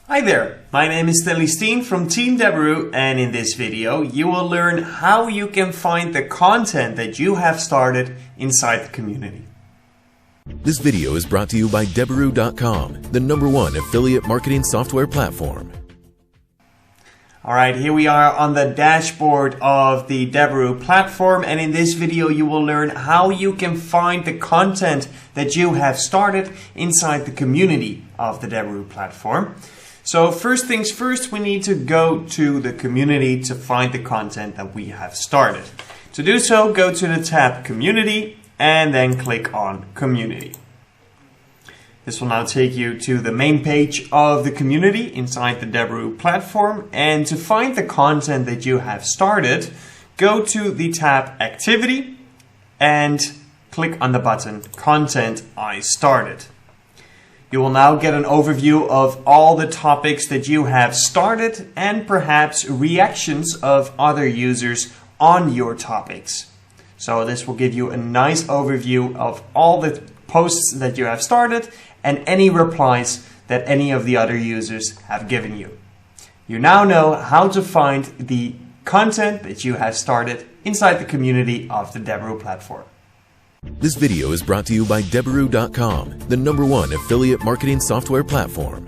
Hi there, my name is Stanley Steen from Team Deberoo, and in this video you will learn how you can find the content that you have started inside the community. This video is brought to you by Deberoo.com, the #1 affiliate marketing software platform. Alright, here we are on the dashboard of the Deberoo platform, and in this video you will learn how you can find the content that you have started inside the community of the Deberoo platform. So first things first, we need to go to the community to find the content that we have started. To do so, go to the tab Community and then click on Community. This will now take you to the main page of the community inside the Deberoo platform. And to find the content that you have started, go to the tab Activity and click on the button Content I Started. You will now get an overview of all the topics that you have started and perhaps reactions of other users on your topics. So this will give you a nice overview of all the posts that you have started and any replies that any of the other users have given you. You now know how to find the content that you have started inside the community of the Deberoo platform. This video is brought to you by Deberoo.com, the #1 affiliate marketing software platform.